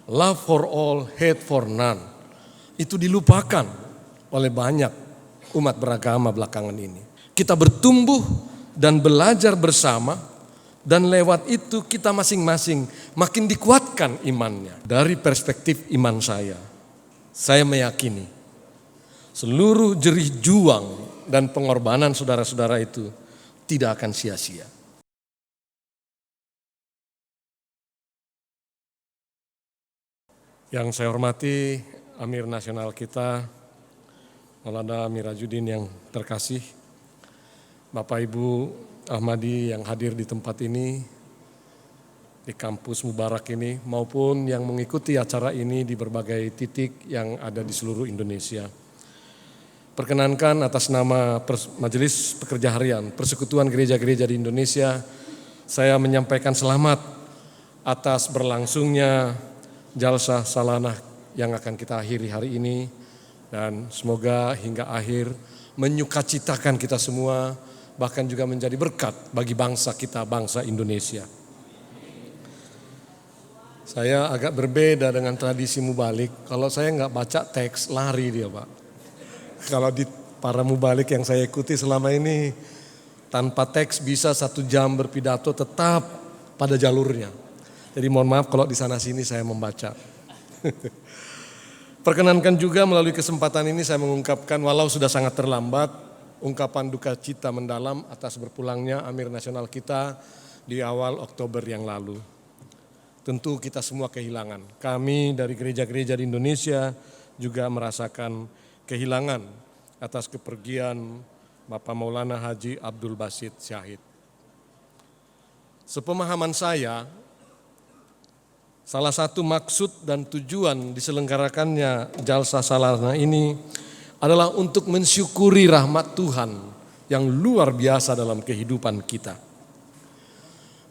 love for all, hate for none, itu dilupakan oleh banyak umat beragama belakangan ini. Kita bertumbuh dan belajar bersama, dan lewat itu kita masing-masing makin dikuatkan imannya. Dari perspektif iman saya meyakini seluruh jerih juang dan pengorbanan saudara-saudara itu tidak akan sia-sia. Yang saya hormati Amir Nasional kita, Maulana Mirajuddin yang terkasih, Bapak Ibu Ahmadi yang hadir di tempat ini, di kampus Mubarak ini, maupun yang mengikuti acara ini di berbagai titik yang ada di seluruh Indonesia. Perkenankan atas nama Majelis Pekerja Harian Persekutuan Gereja-Gereja di Indonesia, saya menyampaikan selamat atas berlangsungnya Jalsa Salanah yang akan kita akhiri hari ini, dan semoga hingga akhir menyukacitakan kita semua, bahkan juga menjadi berkat bagi bangsa kita, bangsa Indonesia. Saya agak berbeda dengan tradisi mubalik. Kalau saya nggak baca teks, lari dia Pak. Kalau di para mubalik yang saya ikuti selama ini, tanpa teks bisa 1 jam berpidato tetap pada jalurnya. Jadi mohon maaf kalau di sana sini saya membaca. Perkenankan juga melalui kesempatan ini saya mengungkapkan, walau sudah sangat terlambat, ungkapan duka cita mendalam atas berpulangnya Amir Nasional kita di awal Oktober yang lalu. Tentu kita semua kehilangan. Kami dari gereja-gereja di Indonesia juga merasakan kehilangan atas kepergian Bapak Maulana Haji Abdul Basit Syahid. Sepemahaman saya, salah satu maksud dan tujuan diselenggarakannya Jalsa Salanah ini adalah untuk mensyukuri rahmat Tuhan yang luar biasa dalam kehidupan kita.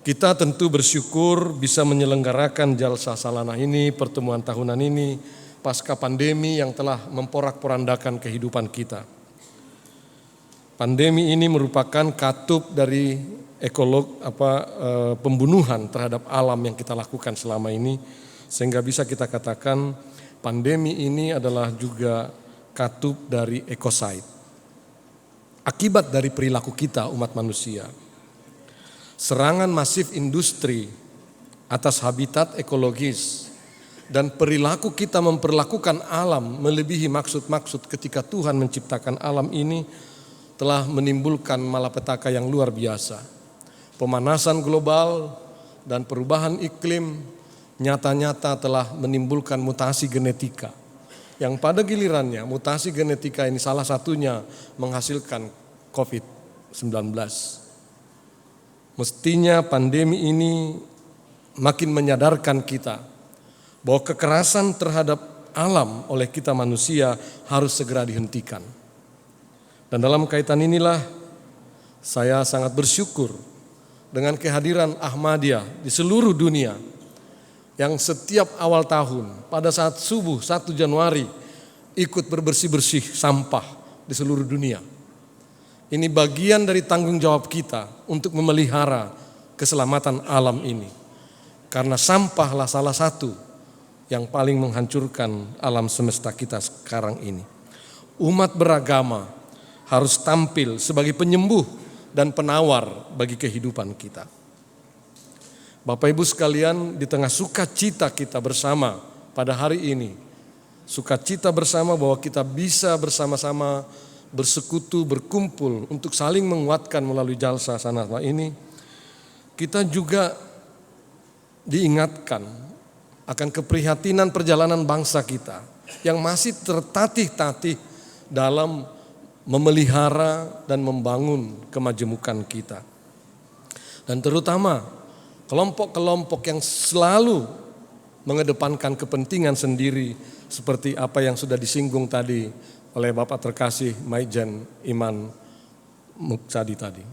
Kita tentu bersyukur bisa menyelenggarakan Jalsa Salanah ini, pertemuan tahunan ini, pasca pandemi yang telah memporak-porandakan kehidupan kita. Pandemi ini merupakan katup dari pembunuhan terhadap alam yang kita lakukan selama ini, sehingga bisa kita katakan pandemi ini adalah juga katup dari ekoside, akibat dari perilaku kita umat manusia. Serangan masif industri atas habitat ekologis dan perilaku kita memperlakukan alam melebihi maksud-maksud ketika Tuhan menciptakan alam ini telah menimbulkan malapetaka yang luar biasa. Pemanasan global dan perubahan iklim nyata-nyata telah menimbulkan mutasi genetika, yang pada gilirannya mutasi genetika ini salah satunya menghasilkan COVID-19. Mestinya pandemi ini makin menyadarkan kita bahwa kekerasan terhadap alam oleh kita manusia harus segera dihentikan. Dan dalam kaitan inilah saya sangat bersyukur dengan kehadiran Ahmadiyah di seluruh dunia yang setiap awal tahun pada saat subuh 1 Januari ikut berbersih-bersih sampah di seluruh dunia. Ini bagian dari tanggung jawab kita untuk memelihara keselamatan alam ini. Karena sampahlah salah satu yang paling menghancurkan alam semesta kita sekarang ini. Umat beragama harus tampil sebagai penyembuh dan penawar bagi kehidupan kita. Bapak Ibu sekalian, di tengah sukacita kita bersama pada hari ini, sukacita bersama bahwa kita bisa bersama-sama bersekutu, berkumpul untuk saling menguatkan melalui Jalsa Salanah ini, kita juga diingatkan akan keprihatinan perjalanan bangsa kita yang masih tertatih-tatih dalam memelihara dan membangun kemajemukan kita. Dan terutama kelompok-kelompok yang selalu mengedepankan kepentingan sendiri seperti apa yang sudah disinggung tadi oleh Bapak terkasih Maijen Iman Muksadi tadi.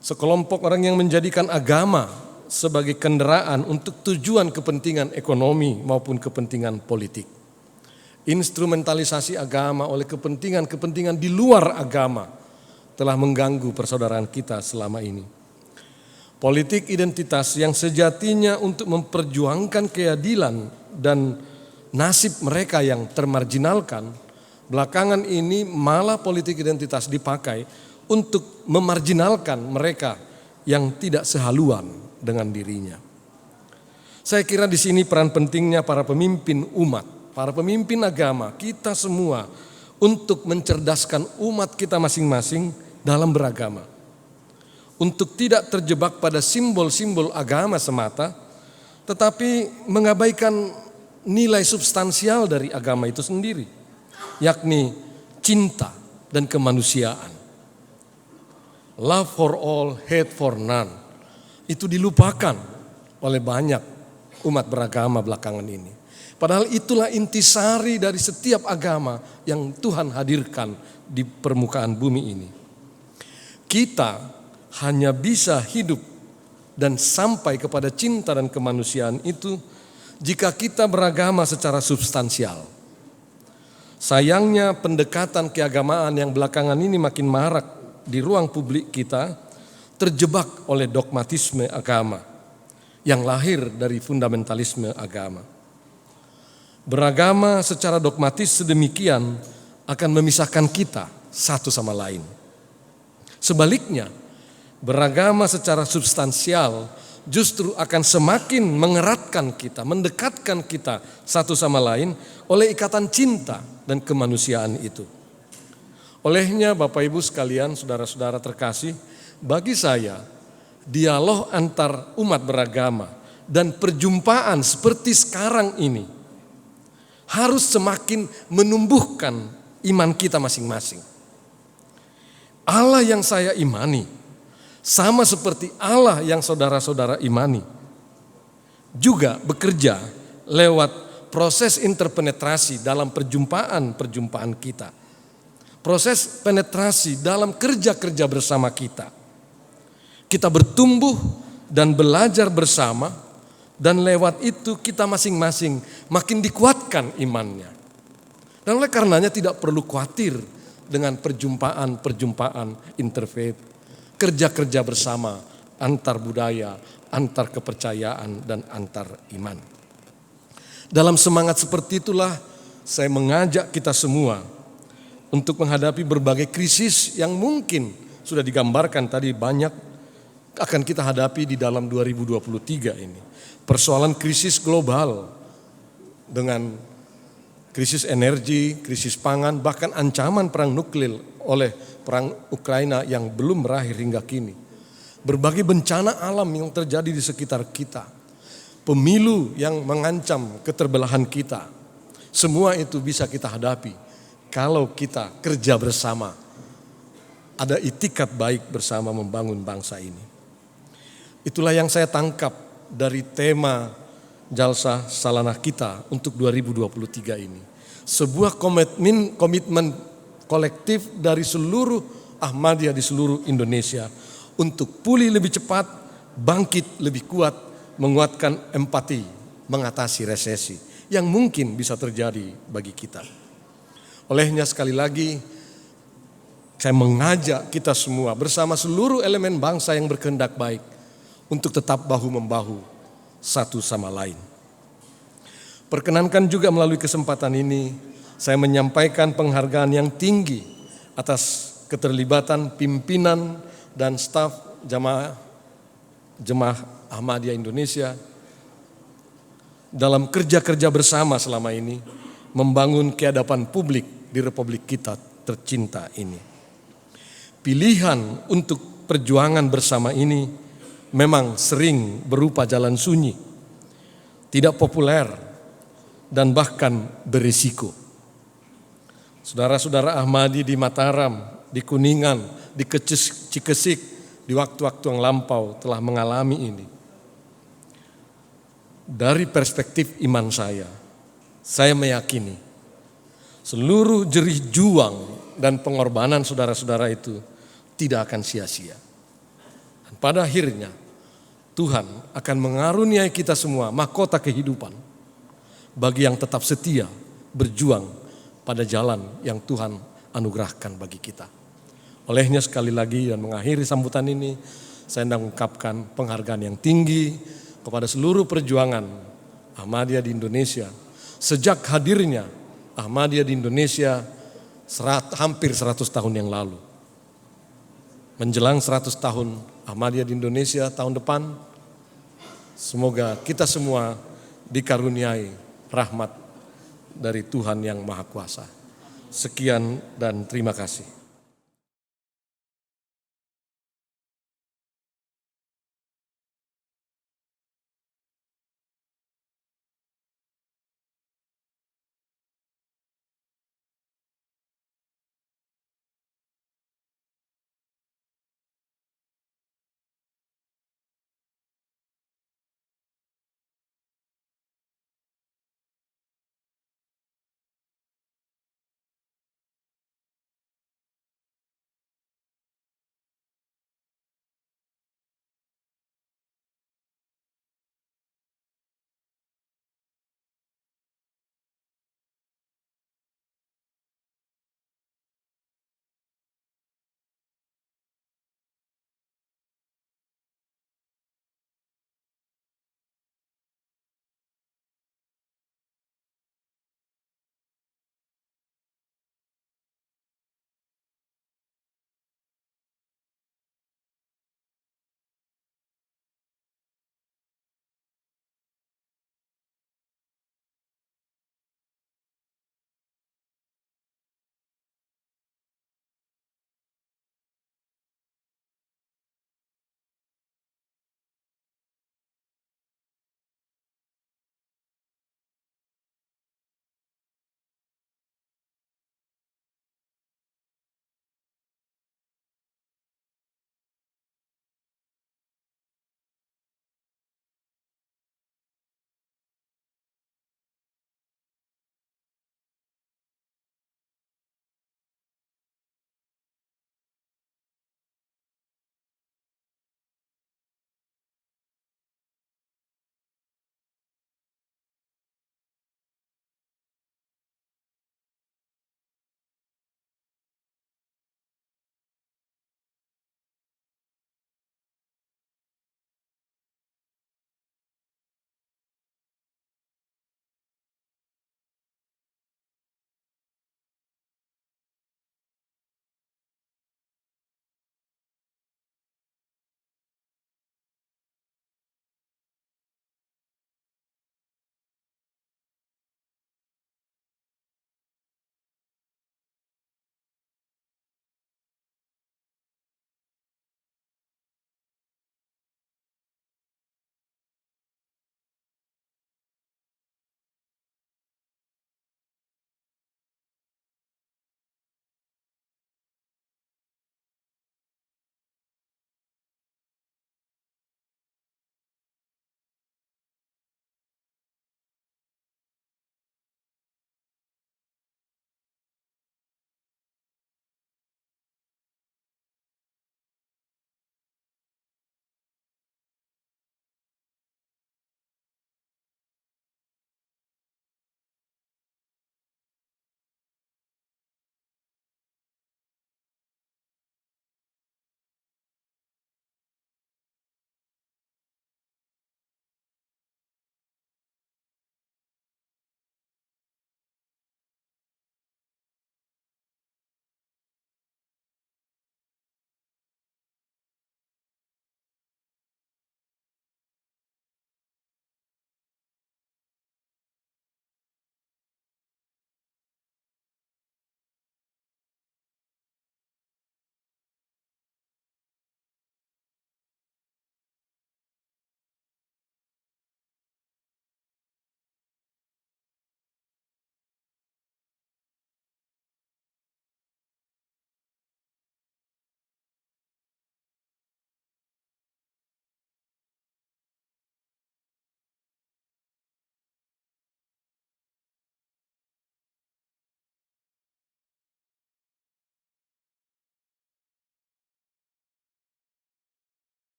Sekelompok orang yang menjadikan agama sebagai kendaraan untuk tujuan kepentingan ekonomi maupun kepentingan politik. Instrumentalisasi agama oleh kepentingan-kepentingan di luar agama telah mengganggu persaudaraan kita selama ini. Politik identitas yang sejatinya untuk memperjuangkan keadilan dan nasib mereka yang termarginalkan, belakangan ini malah politik identitas dipakai untuk memarginalkan mereka yang tidak sehaluan dengan dirinya. Saya kira di sini peran pentingnya para pemimpin umat, para pemimpin agama, kita semua untuk mencerdaskan umat kita masing-masing dalam beragama. Untuk tidak terjebak pada simbol-simbol agama semata, tetapi mengabaikan nilai substansial dari agama itu sendiri, yakni cinta dan kemanusiaan. Love for all, hate for none. Itu dilupakan oleh banyak umat beragama belakangan ini. Padahal itulah intisari dari setiap agama yang Tuhan hadirkan di permukaan bumi ini. Kita hanya bisa hidup dan sampai kepada cinta dan kemanusiaan itu jika kita beragama secara substansial. Sayangnya pendekatan keagamaan yang belakangan ini makin marak di ruang publik kita terjebak oleh dogmatisme agama yang lahir dari fundamentalisme agama. Beragama secara dogmatis sedemikian akan memisahkan kita satu sama lain. Sebaliknya, beragama secara substansial justru akan semakin mengeratkan kita, mendekatkan kita satu sama lain oleh ikatan cinta dan kemanusiaan itu. Olehnya Bapak Ibu sekalian, saudara-saudara terkasih, bagi saya dialog antar umat beragama dan perjumpaan seperti sekarang ini harus semakin menumbuhkan iman kita masing-masing. Allah yang saya imani sama seperti Allah yang saudara-saudara imani, juga bekerja lewat proses interpenetrasi dalam perjumpaan kita. Proses penetrasi dalam kerja-kerja bersama kita. Kita bertumbuh dan belajar bersama, dan lewat itu kita masing-masing makin dikuatkan imannya. Dan oleh karenanya tidak perlu khawatir dengan perjumpaan-perjumpaan interfaith, kerja-kerja bersama antar budaya, antar kepercayaan, dan antar iman. Dalam semangat seperti itulah saya mengajak kita semua untuk menghadapi berbagai krisis yang mungkin sudah digambarkan tadi banyak akan kita hadapi di dalam 2023 ini. Persoalan krisis global dengan krisis energi, krisis pangan, bahkan ancaman perang nuklir oleh perang Ukraina yang belum berakhir hingga kini. Berbagai bencana alam yang terjadi di sekitar kita. Pemilu yang mengancam keterbelahan kita. Semua itu bisa kita hadapi kalau kita kerja bersama. Ada itikat baik bersama membangun bangsa ini. Itulah yang saya tangkap dari tema Jalsa Salanah kita untuk 2023 ini. Sebuah komitmen kolektif dari seluruh Ahmadiyah di seluruh Indonesia untuk pulih lebih cepat, bangkit lebih kuat, menguatkan empati, mengatasi resesi yang mungkin bisa terjadi bagi kita. Olehnya sekali lagi saya mengajak kita semua bersama seluruh elemen bangsa yang berkehendak baik untuk tetap bahu-membahu satu sama lain. Perkenankan juga melalui kesempatan ini saya menyampaikan penghargaan yang tinggi atas keterlibatan pimpinan dan staf jemaah Ahmadiyah Indonesia dalam kerja-kerja bersama selama ini membangun keadapan publik di Republik kita tercinta ini. Pilihan untuk perjuangan bersama ini memang sering berupa jalan sunyi, tidak populer, dan bahkan berisiko. Saudara-saudara Ahmadi di Mataram, di Kuningan, di Cikesik, di waktu-waktu yang lampau telah mengalami ini. Dari perspektif iman saya meyakini seluruh jerih juang dan pengorbanan saudara-saudara itu tidak akan sia-sia. Dan pada akhirnya Tuhan akan mengaruniai kita semua mahkota kehidupan bagi yang tetap setia berjuang pada jalan yang Tuhan anugerahkan bagi kita. Olehnya sekali lagi dan mengakhiri sambutan ini, saya hendak mengucapkan penghargaan yang tinggi kepada seluruh perjuangan Ahmadiyah di Indonesia. Sejak hadirnya Ahmadiyah di Indonesia hampir 100 tahun yang lalu. Menjelang 100 tahun Ahmadiyah di Indonesia tahun depan, semoga kita semua dikaruniai rahmat dari Tuhan yang Maha Kuasa. Sekian dan terima kasih.